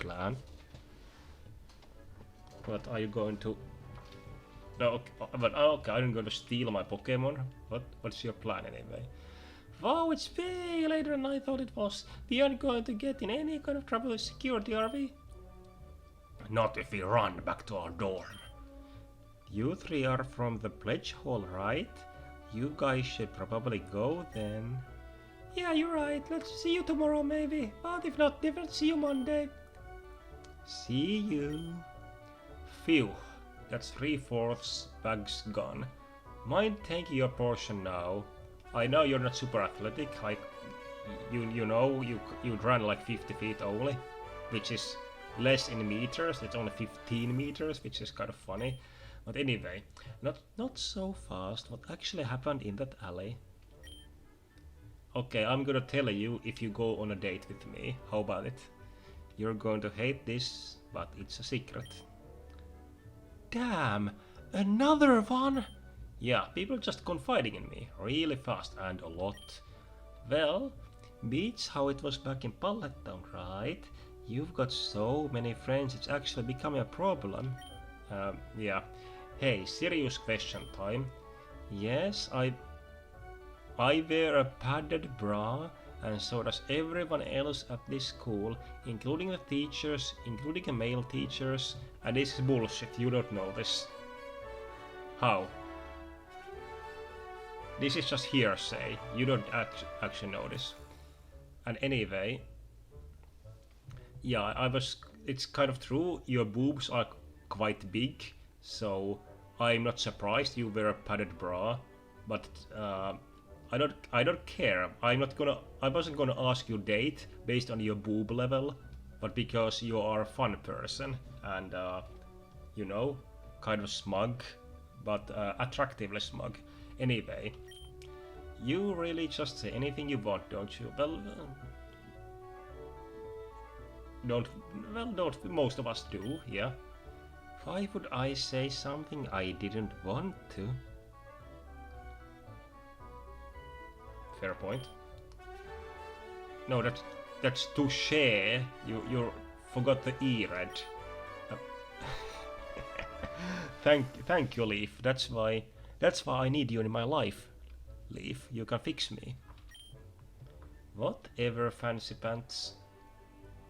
plan. What are you going to... No, okay, okay, I'm going to steal my Pokémon. What's your plan anyway? Wow, it's way later than I thought it was. We aren't going to get in any kind of trouble with security, are we? Not if we run back to our dorm. You three are from the pledge hall, right? You guys should probably go then. Yeah, you're right. Let's see you tomorrow maybe. But if not, we'll see you Monday. See you. Phew. That's 3/4 bags gone. Mind taking your portion now? I know you're not super athletic, like you know you'd run like 50 feet only, which is less in meters. It's only 15 meters, which is kind of funny. But anyway, not so fast. What actually happened in that alley? Okay, I'm gonna tell you if you go on a date with me. How about it? You're going to hate this, but it's a secret. Damn, another one? Yeah, people just confiding in me really fast and a lot. Well, beats how it was back in Pallet Town, right? You've got so many friends, it's actually becoming a problem. Yeah. Hey, serious question time. Yes, I wear a padded bra, and so does everyone else at this school, including the teachers, including the male teachers, and this is bullshit, you don't know this. How? This is just hearsay, you don't actually know this. And anyway, yeah, it's kind of true, your boobs are quite big, so I'm not surprised you wear a padded bra, but I don't care. I wasn't gonna ask you date based on your boob level, but because you are a fun person and you know, kind of smug, but attractively smug. Anyway, you really just say anything you want, don't you? Well, don't most of us do, yeah. Why would I say something I didn't want to? Fair point. No, that's touché. You forgot the E, Red. Thank you, Leaf. That's why I need you in my life. Leaf, you can fix me. Whatever, fancy pants.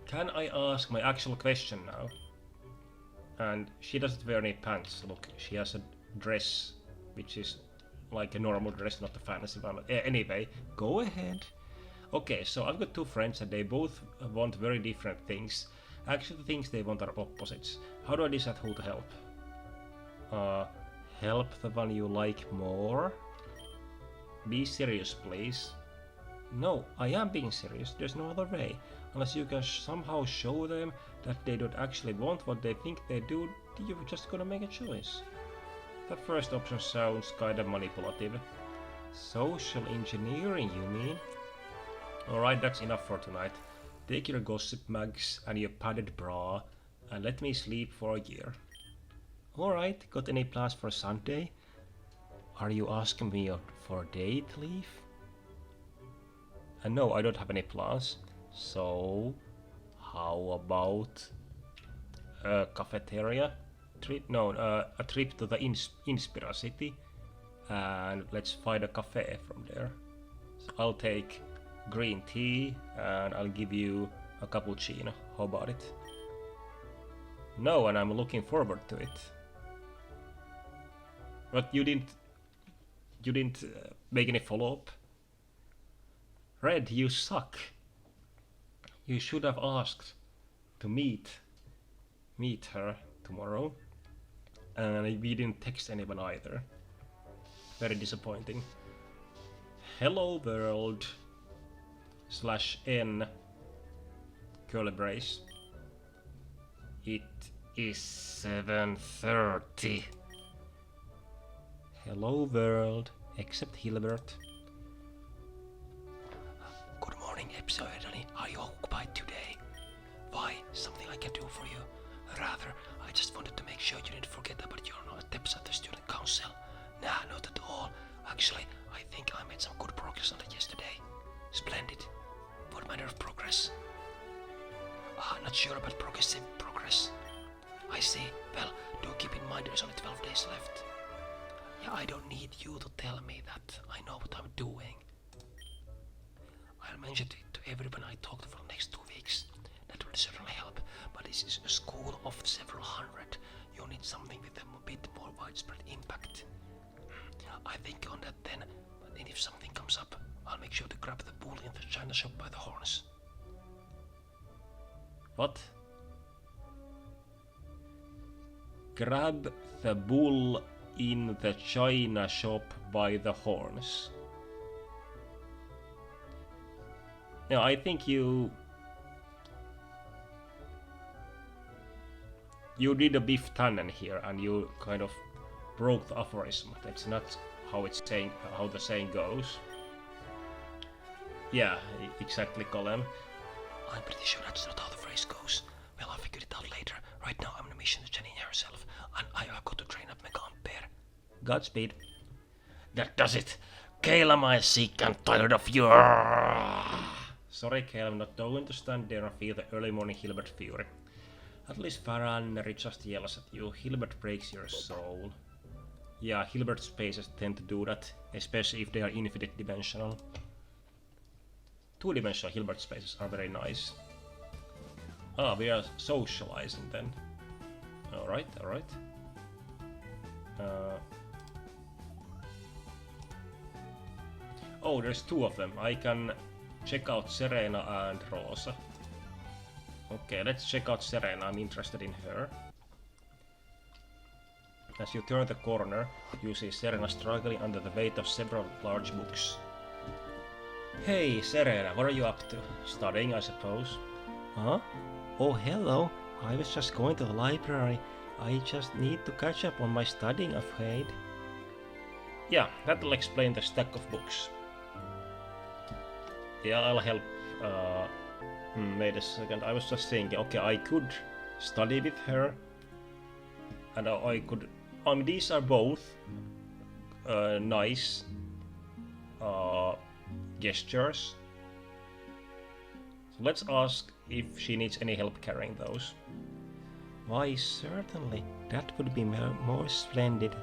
Can I ask my actual question now? And she doesn't wear any pants. Look, she has a dress, which is like a normal dress, not a fancy one. Anyway, go ahead. Okay, so I've got two friends and they both want very different things. Actually, the things they want are opposites. How do I decide who to help? Help the one you like more? Be serious, please. No, I am being serious. There's no other way. Unless you can somehow show them that they don't actually want what they think they do, you're just gonna make a choice. The first option sounds kinda manipulative. Social engineering, you mean? Alright, that's enough for tonight. Take your gossip mags and your padded bra and let me sleep for a year. Alright, got any plans for Sunday? Are you asking me for a date, Leaf? No, I don't have any plans. So, how about a cafeteria trip? No, a trip to the Inspira city, and let's find a cafe from there. So I'll take green tea, and I'll give you a cappuccino. How about it? No, and I'm looking forward to it. But you didn't make any follow-up? Red, you suck. You should have asked to meet her tomorrow. And we didn't text anyone either. Very disappointing. Hello world /n curly brace. It is 7:30. Hello world, except Hilbert. Good morning, episode. Are you occupied today? Why? Something I can do for you? Rather, I just wanted to make sure you didn't forget about your attempts at the student council. Nah, not at all. Actually, I think I made some good progress on it yesterday. Splendid. What manner of progress? Not sure about progressive progress. I see. Well, do keep in mind there's only 12 days left. Yeah, I don't need you to tell me that. I know what I'm doing. I'll mention it to everyone I talk to for the next 2 weeks. That will certainly help, but this is a school of several hundred. You need something with a bit more widespread impact. I think on that then, and if something comes up, I'll make sure to grab the bull in the China shop by the horns. What? Grab the bull in the China shop by the horns. No, I think you did a Biff Tannen here, and you kind of broke the aphorism. That's not how the saying goes. Yeah, exactly, Colin. I'm pretty sure that's not how the phrase goes. Well, I'll figure it out later. Right now, I'm on a mission to Janine herself, and I've got to train up Mega Ampere. Godspeed. That does it. Caleb, I'm sick and tired of you. Sorry, Caleb, I'm not going to stand there and feel the early morning Hilbert fury. At least Farannery just yells at you. Hilbert breaks your soul. Yeah, Hilbert spaces tend to do that, especially if they are infinite dimensional. 2-dimensional Hilbert spaces are very nice. Ah, we are socializing then. Alright. Oh, there's 2 of them. I can check out Serena and Rosa. Okay, let's check out Serena. I'm interested in her. As you turn the corner, you see Serena struggling under the weight of several large books. Hey, Serena, what are you up to? Studying, I suppose. Huh? Oh, hello. I was just going to the library. I just need to catch up on my studying, I'm afraid. Yeah, that'll explain the stack of books. Yeah, I'll help. Wait a second. I was just thinking, okay, I could study with her. And I could... these are both nice gestures. So let's ask if she needs any help carrying those. Why, certainly. That would be more splendid.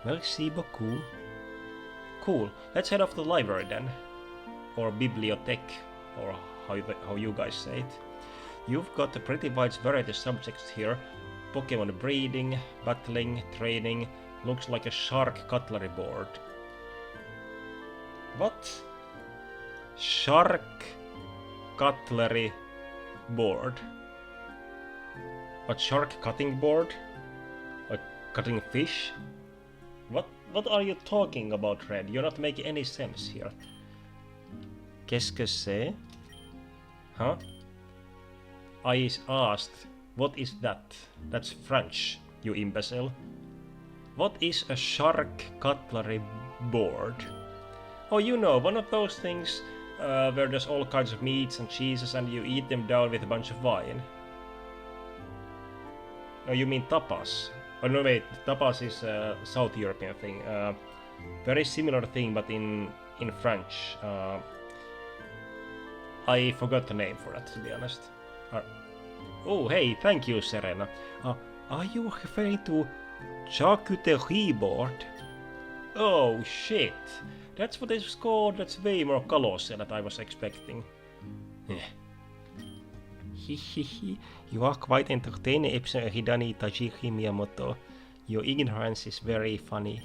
Merci beaucoup. Cool. Let's head off to the library then. Or bibliothèque, or how you guys say it. You've got a pretty wide variety of subjects here. Pokémon breeding, battling, training. Looks like a shark cutlery board. What? Shark cutlery board? What, shark cutting board? Like cutting fish? What are you talking about, Red? You're not making any sense here. Qu'est-ce que c'est? Huh? I asked, what is that? That's French, you imbecile. What is a shark cutlery board? Oh, you know, one of those things where there's all kinds of meats and cheeses and you eat them down with a bunch of wine. Oh, you mean tapas? Oh no, wait, tapas is a South European thing. Very similar thing, but in French. I forgot the name for that, to be honest. Oh, hey, thank you, Serena. Are you referring to charcuterie board? Oh, shit. That's what it's called. That's way more colossal than I was expecting. You are quite entertaining, Epson Hidani Tajiri Miyamoto. Your ignorance is very funny.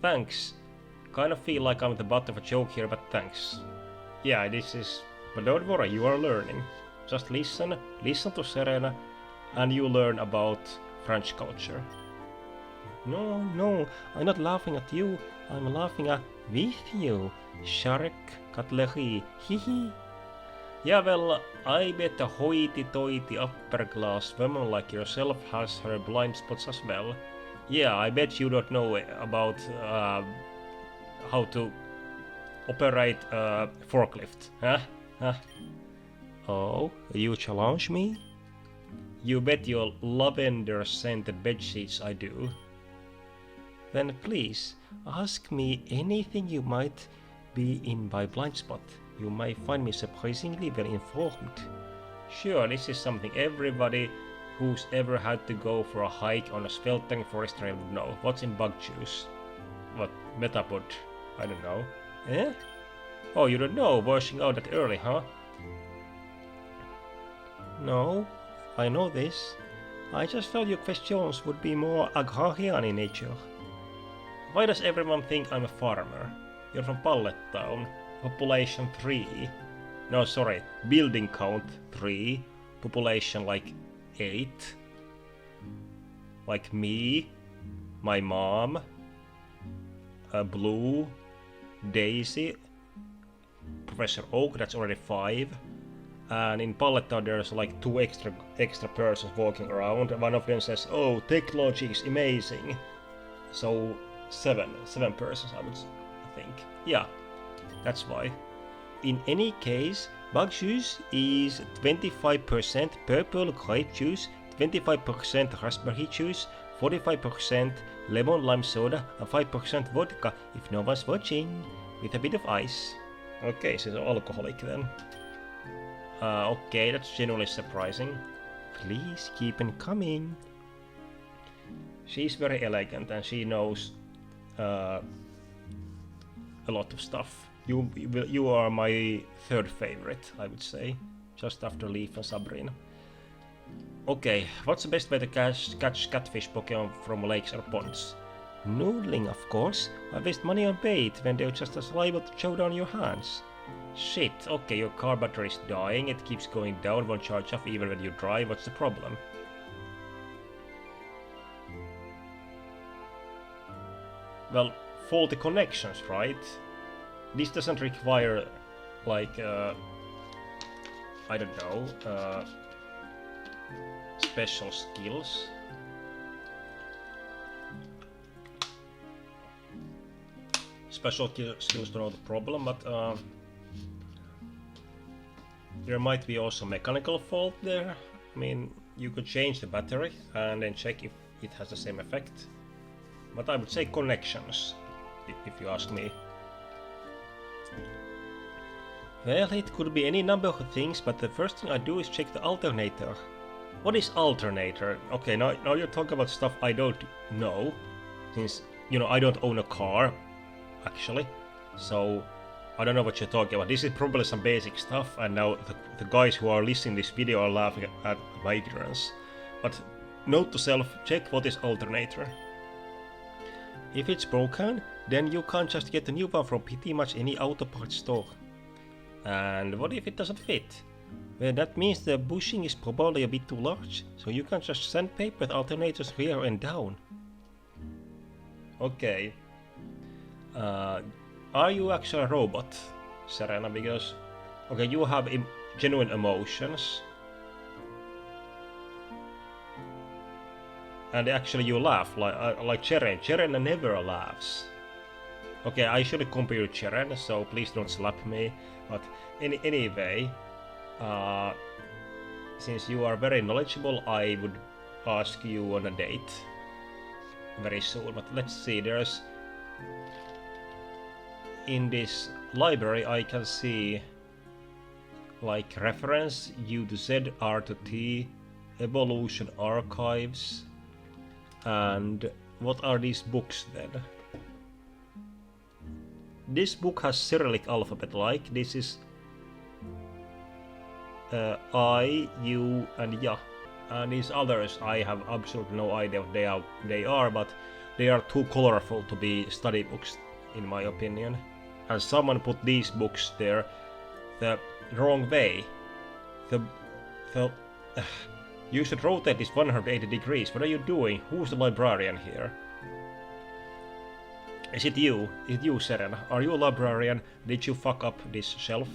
Thanks. Kind of feel like I'm the butt of a joke here, but thanks. Yeah, this is... But don't worry, you are learning. Just listen to Serena, and you learn about French culture. No, I'm not laughing at you. I'm laughing at with you. Shark cutlery, hee. Yeah, well, I bet a hoity-toity upper-class woman like yourself has her blind spots as well. Yeah, I bet you don't know about how to operate a forklift, huh? Oh, you challenge me? You bet your lavender-scented bedsheets I do. Then please, ask me anything you might be in my blind spot. You might find me surprisingly well informed. Sure, this is something everybody who's ever had to go for a hike on a sweltering forest trail would know. What's in bug juice? What? Metapod? I don't know. Eh? Oh, you don't know? Washing out that early, huh? No, I know this. I just thought your questions would be more agrarian in nature. Why does everyone think I'm a farmer? You're from Pallet Town. Population 3. No, sorry. Building count 3. Population like 8. Like me. My mom. Blue. Daisy. Professor Oak, that's already 5. And in Pallet Town there's like 2 extra persons walking around. One of them says, "Oh, technology is amazing." So 7 persons, I would think. Yeah, that's why. In any case, bug juice is 25% purple grape juice, 25% raspberry juice, 45% lemon lime soda, and 5% vodka if no one's watching, with a bit of ice. Okay, so it's alcoholic then. Okay, that's genuinely surprising. Please keep on coming. She's very elegant and she knows a lot of stuff. You are my 3rd favorite, I would say, just after Leaf and Sabrina. Okay, what's the best way to catch catfish Pokemon from lakes or ponds? Noodling, of course. I waste money on bait when they're just as liable to chow down your hands. Shit, okay, your car battery is dying, it keeps going down, won't charge off even when you drive, what's the problem? Well, faulty connections, right? This doesn't require, like, I don't know, special skills. Special skills to know the problem, but there might be also mechanical fault there. I mean, you could change the battery and then check if it has the same effect. But I would say connections, if you ask me. Well, it could be any number of things, but the first thing I do is check the alternator. What is alternator? Okay, now you're talking about stuff I don't know, since, you know, I don't own a car, actually. So I don't know what you're talking about. This is probably some basic stuff, and now the guys who are listening to this video are laughing at my ignorance. But note to self, check what is alternator. If it's broken, then you can't just get a new one from pretty much any auto parts store. And what if it doesn't fit? Well, that means the bushing is probably a bit too large, so you can just sandpaper the alternators rear and down. Okay. Are you actually a robot, Serena? Because, okay, you have genuine emotions. And actually you laugh, like Cheren. Cheren never laughs. Okay, I shouldn't compare you to Cheren, so please don't slap me. But anyway, since you are very knowledgeable, I would ask you on a date very soon. But let's see, there's... In this library I can see like reference U to Z, R to T, evolution archives, and what are these books then? This book has Cyrillic alphabet, like this is I, U, and Ya. And these others I have absolutely no idea what they are, but they are too colorful to be study books in my opinion. And someone put these books there the wrong way. You should rotate this 180 degrees. What are you doing? Who's the librarian here? Is it you? Is it you, Serena? Are you a librarian? Did you fuck up this shelf?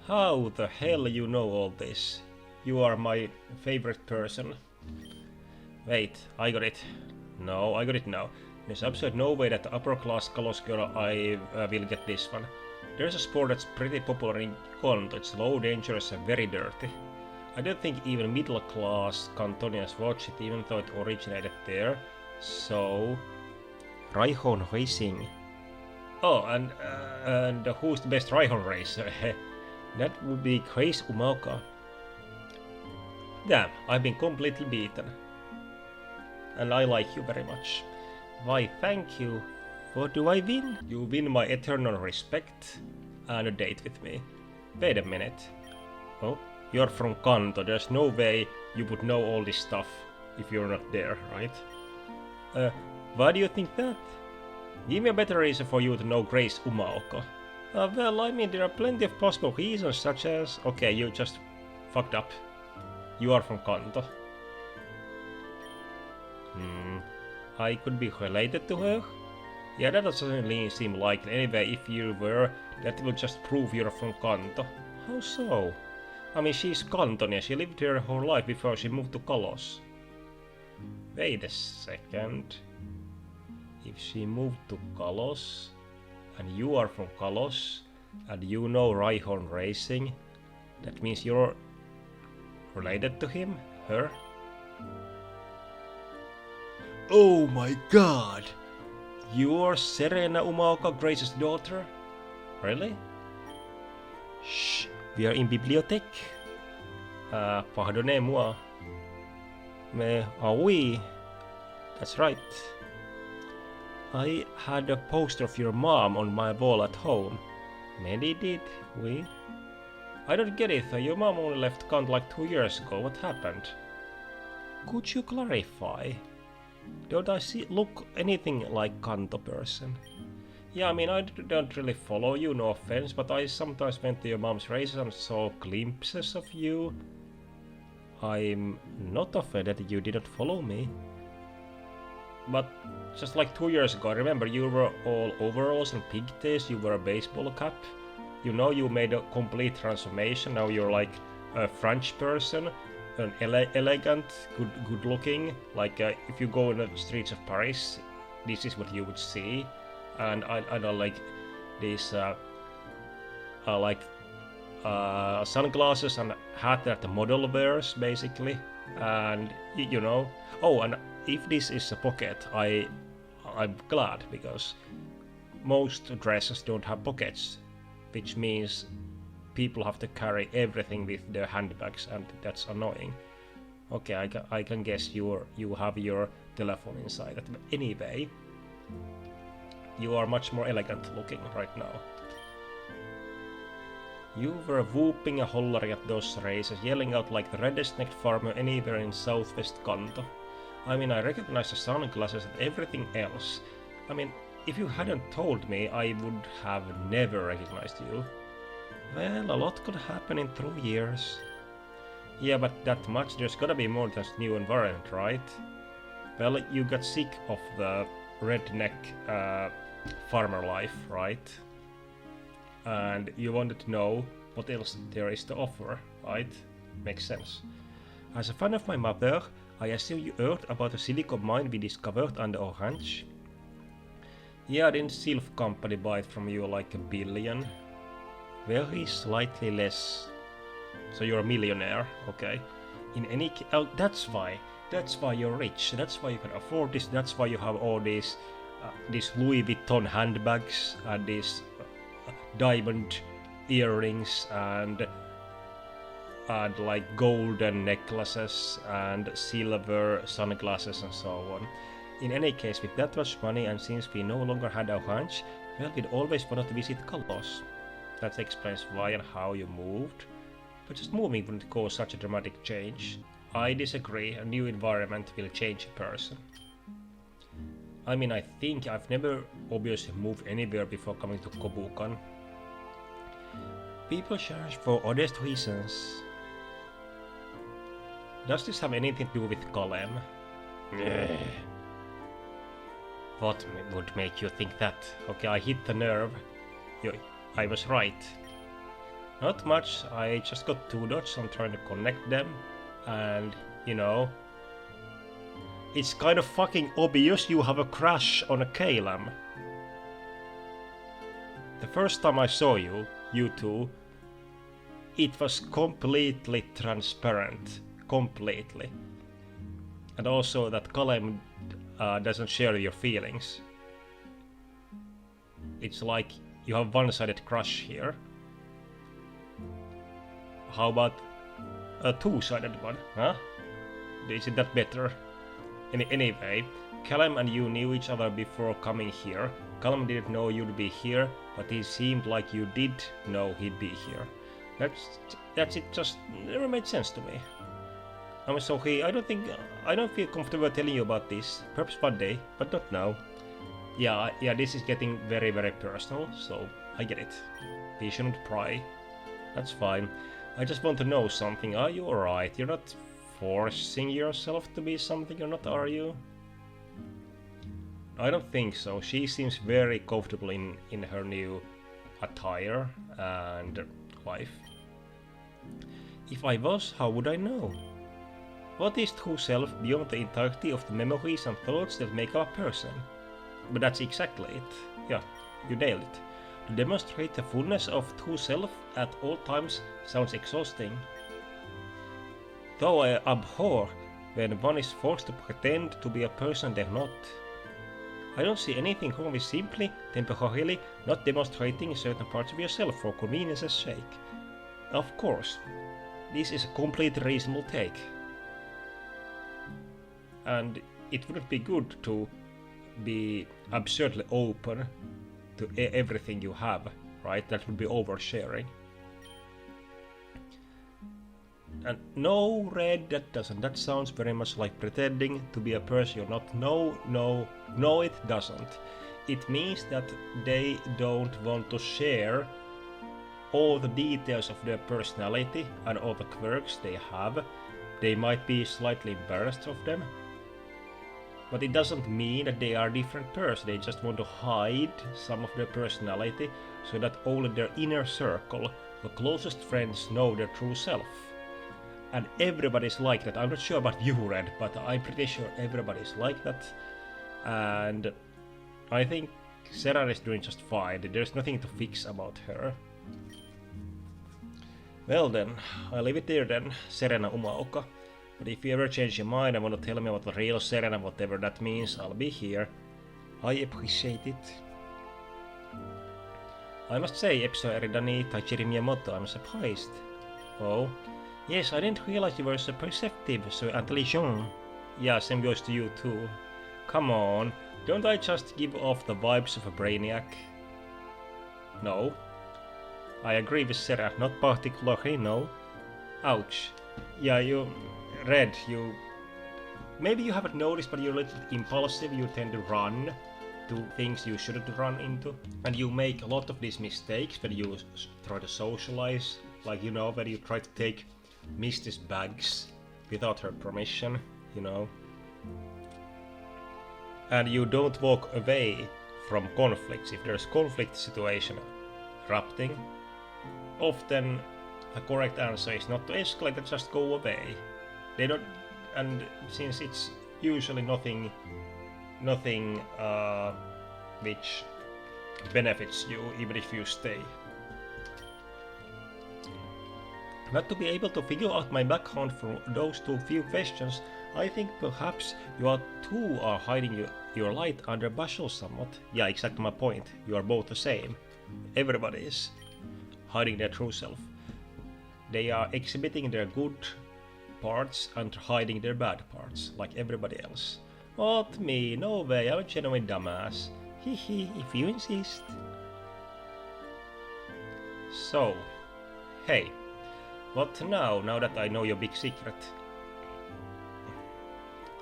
How the hell you know all this? You are my favorite person. Wait, I got it. No, I got it now. There's absolutely no way that the upper class Kalos girl I will get this one. There's a sport that's pretty popular in Kanto. It's low, dangerous and very dirty. I don't think even middle class Cantonians watch it, even though it originated there. So... Rhyhorn racing. Oh, and who's the best Rhyhorn racer? That would be Grace Umaka. Damn, I've been completely beaten. And I like you very much. Why, thank you. What do I win? You win my eternal respect and a date with me. Wait a minute. Oh, you're from Kanto. There's no way you would know all this stuff if you're not there, right? Why do you think that? Give me a better reason for you to know Grace Umaoka. Well, I mean, there are plenty of possible reasons, such as... Okay, you just fucked up. You are from Kanto. I could be related to her? Yeah, that doesn't seem likely. Anyway, if you were, that will just prove you're from Kanto. How so? I mean, she's Cantonese. She lived here her whole life before she moved to Kalos. Wait a second. If she moved to Kalos, and you are from Kalos, and you know Rhyhorn Racing, that means you're related to him? Her? Oh my god! You're Serena Umaoka, Grace's daughter? Really? Shh, we are in bibliothèque. Pardonnez-moi. Mais, oui. That's right. I had a poster of your mom on my wall at home. Many did, oui. I don't get it, your mom only left Kant like 2 years ago. What happened? Could you clarify? Don't I look anything like Kanto person? Yeah, I mean, I don't really follow you, no offense, but I sometimes went to your mom's races and saw glimpses of you. I'm not offended that you didn't follow me. But just like 2 years ago, I remember you were all overalls and pigtails, you wore a baseball cap. You know, you made a complete transformation, now you're like a French person. An elegant, good looking, like if you go in the streets of Paris, this is what you would see. And I don't like these sunglasses and hat that the model wears, basically. And you know, oh, and if this is a pocket, I'm glad, because most dresses don't have pockets, which means people have to carry everything with their handbags, and that's annoying. Okay, I can guess you have your telephone inside it. But anyway, you are much more elegant looking right now. You were whooping and hollering at those races, yelling out like the reddest-necked farmer anywhere in southwest Kanto. I mean, I recognize the sunglasses and everything else. I mean, if you hadn't told me, I would have never recognized you. Well, a lot could happen in 2 years. Yeah, but that much, there's gotta be more than new environment, right? Well, you got sick of the redneck farmer life, right? And you wanted to know what else there is to offer, right? Makes sense. As a fan of my mother, I assume you heard about the silicon mine we discovered on the Orange? Yeah, didn't Sylph Company buy it from you like $1 billion? Very slightly less. So you're a millionaire, okay? In any case, oh, that's why you're rich. That's why you can afford this. That's why you have all these Louis Vuitton handbags and these diamond earrings and like golden necklaces and silver sunglasses and so on. In any case, with that much money, and since we no longer had our hunch, well, we'd always wanted to visit Kalos. That explains why and how you moved. But just moving wouldn't cause such a dramatic change. I disagree, a new environment will change a person. I mean, I think I've never obviously moved anywhere before coming to Kobukan. People search for honest reasons. Does this have anything to do with Golem? What would make you think that? Okay, I hit the nerve. I was right. Not much, I just got 2 dots, I'm trying to connect them, and, you know, it's kind of fucking obvious you have a crush on a Kalam. The first time I saw you two, it was completely transparent. Completely. And also that Kalem doesn't share your feelings. It's like you have one-sided crush here. How about A two-sided one, huh? Isn't that better? Anyway, Callum and you knew each other before coming here. Callum didn't know you'd be here, but it seemed like you did know he'd be here. That's it, just never made sense to me. I'm sorry, I don't feel comfortable telling you about this. Perhaps one day, but not now. Yeah, this is getting very, very personal, so I get it. We shouldn't pry. That's fine. I just want to know something. Are you alright? You're not forcing yourself to be something you're not, are you? I don't think so. She seems very comfortable in her new attire and life. If I was, how would I know? What is true self beyond the entirety of the memories and thoughts that make up a person? But that's exactly it. Yeah, you nailed it. To demonstrate the fullness of true self at all times sounds exhausting. Though I abhor when one is forced to pretend to be a person they're not. I don't see anything wrong with simply, temporarily, not demonstrating certain parts of yourself for convenience's sake. Of course, this is a completely reasonable take. And it wouldn't be good to be absurdly open to everything you have, right? That would be oversharing. And no, Red, that doesn't. That sounds very much like pretending to be a person you're not. No, it doesn't. It means that they don't want to share all the details of their personality and all the quirks they have. They might be slightly embarrassed of them. But it doesn't mean that they are a different person. They just want to hide some of their personality so that only their inner circle, the closest friends, know their true self. And everybody's like that. I'm not sure about you, Red, but I'm pretty sure everybody's like that. And I think Sarah is doing just fine. There's nothing to fix about her. Well then, I'll leave it there then, Serena Umaoka. But if you ever change your mind and want to tell me about the real Serena, whatever that means, I'll be here. I appreciate it. I must say, episode Eridani Taichiri Miyamoto, I'm surprised. Oh? Yes, I didn't realize you were so perceptive, so intelligent. Yeah, same goes to you too. Come on, don't I just give off the vibes of a brainiac? No. I agree with Sarah, not particularly, no. Ouch. Yeah, Red, maybe you haven't noticed, but you're a little impulsive. You tend to run to things you shouldn't run into. And you make a lot of these mistakes when you try to socialize. Like, when you try to take Misty's bags without her permission, And you don't walk away from conflicts. If there's conflict situation erupting, often the correct answer is not to escalate and just go away. They don't, and since it's usually nothing which benefits you, even if you stay. But to be able to figure out my background from those two few questions, I think perhaps you two are hiding your light under bushel somewhat. Yeah, exactly my point. You are both the same. Everybody is hiding their true self. They are exhibiting their good parts and hiding their bad parts, like everybody else. Not me, no way, I'm a genuine dumbass. Hehe, if you insist. So, hey, what now that I know your big secret?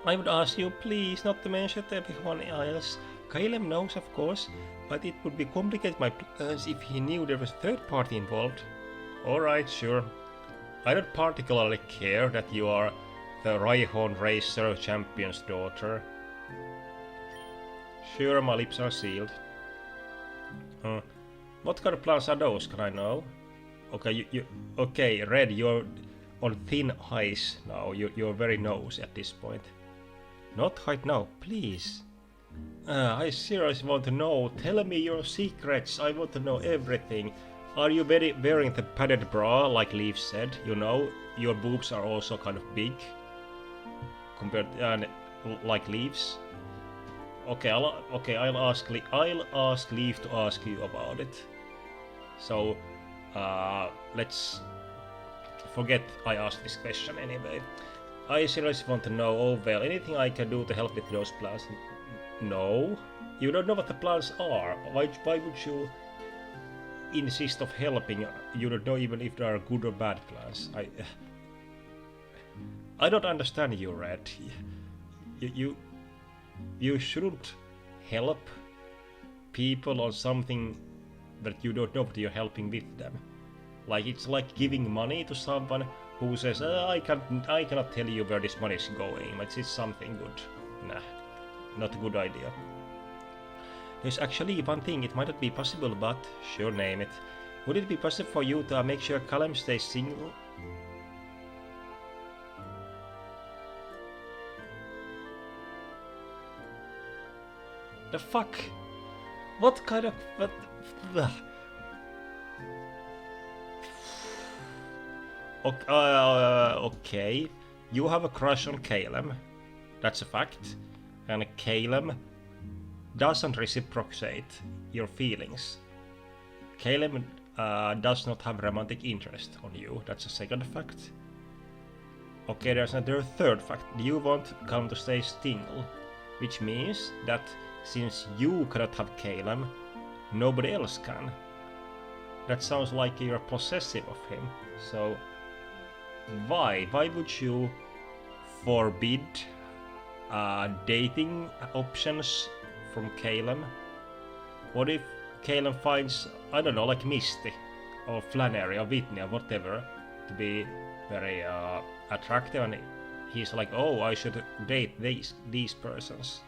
I would ask you please not to mention to everyone else. Caleb knows, of course, but it would be complicated my plans if he knew there was a third party involved. Alright, sure. I don't particularly care that you are the Rhyhorn Racer champion's daughter. Sure, my lips are sealed. What kind of plans are those, can I know? Okay, okay, Red, you're on thin ice now. You're very nosy at this point. Not right now, please. I seriously want to know. Tell me your secrets. I want to know everything. Are you wearing the padded bra like Leaf said? Your boobs are also kind of big compared like Leaf's. Okay, I'll ask Leaf to ask you about it. So let's forget I asked this question anyway. I seriously want to know, oh well, anything I can do to help with those plans? No. You don't know what the plans are. Why would you insist of helping? You don't know even if there are good or bad plans. I don't understand you, Red. You shouldn't help people on something that you don't know what you're helping with them. Like it's like giving money to someone who says, I cannot tell you where this money is going, but it's something good. Nah, not a good idea. There's actually one thing, it might not be possible, but sure, name it. Would it be possible for you to make sure Callum stays single? The fuck? What kind of... Okay, you have a crush on Caleb, that's a fact, and Caleb doesn't reciprocate your feelings. Caleb does not have romantic interest on you, that's a second fact. Okay, there's another third fact, you want Callum to stay single, which means that since you cannot have Caleb, nobody else can. That sounds like you're possessive of him, so... Why would you forbid dating options from Caleb? What if Caleb finds, I don't know, like Misty or Flannery or Whitney or whatever to be very attractive, and he's like, oh, I should date these persons.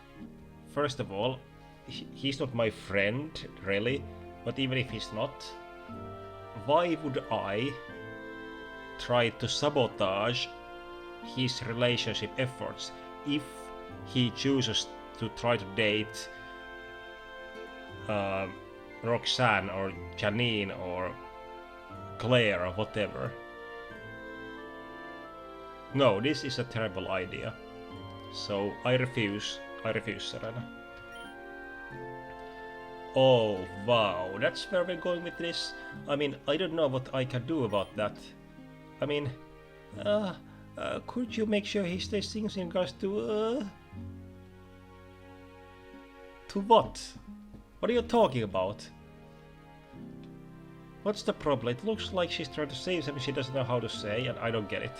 First of all, he's not my friend, really, but even if he's not, why would I try to sabotage his relationship efforts if he chooses to try to date Roxanne or Janine or Claire or whatever? No, this is a terrible idea. So I refuse, Serena. Oh wow, that's where we're going with this. I mean, I don't know what I can do about that. I mean, could you make sure he stays single in regards to what? What are you talking about? What's the problem? It looks like she's trying to say something she doesn't know how to say, and I don't get it.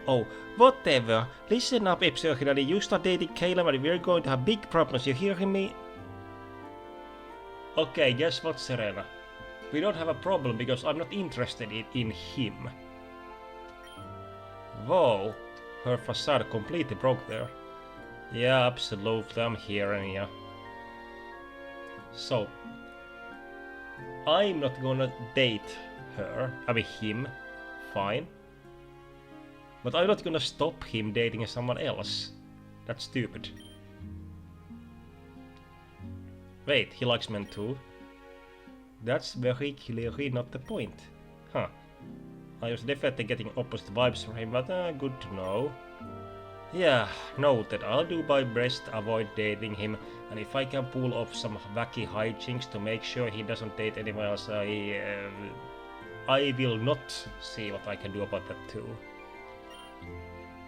Oh, whatever. Listen up, Epsilon. You start dating Caleb and we're going to have big problems. You hearing me? Okay, guess what, Serena? We don't have a problem because I'm not interested in him. Whoa, her facade completely broke there. Yeah, absolutely, I'm hearing ya. So, I'm not gonna date her, him, fine. But I'm not gonna stop him dating someone else. That's stupid. Wait, he likes men too? That's very clearly not the point. Huh. I was definitely getting opposite vibes from him, but good to know. Yeah, noted. I'll do my best to avoid dating him, and if I can pull off some wacky hijinks to make sure he doesn't date anyone else, I will not see what I can do about that too.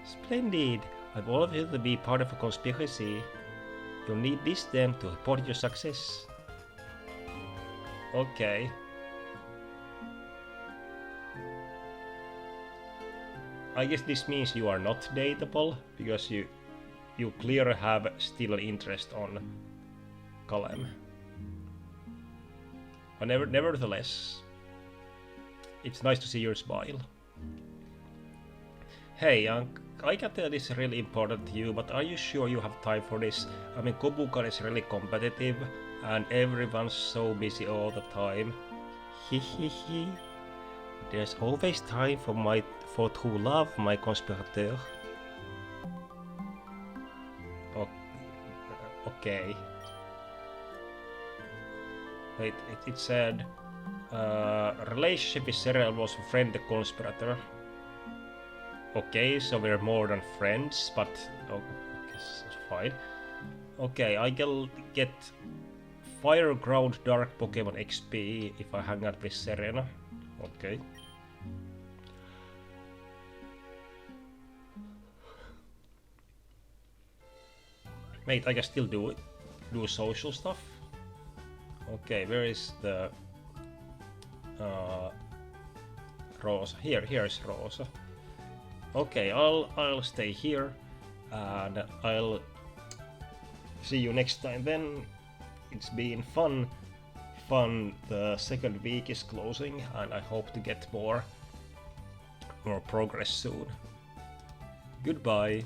Splendid. I've always wanted to be part of a conspiracy. You'll need this then to report your success. Okay. I guess this means you are not dateable, because you clearly have still an interest on Callum. But nevertheless, it's nice to see your smile. Hey, I can tell this is really important to you, but are you sure you have time for this? I mean, Kobukan is really competitive, and everyone's so busy all the time. Hehehe. There's always time for true love, my conspirateur. Okay. Wait, it said relationship is serial was friend the conspirator. Okay, so we're more than friends, but it's fine. Okay, I can get Fireground Dark Pokémon XP if I hang out with Serena. Okay. Wait, I can still do it. Do social stuff. Okay, where is the Rosa? Here's Rosa. Okay, I'll stay here, and I'll see you next time. Then it's been fun. The second week is closing, and I hope to get more progress soon. Goodbye.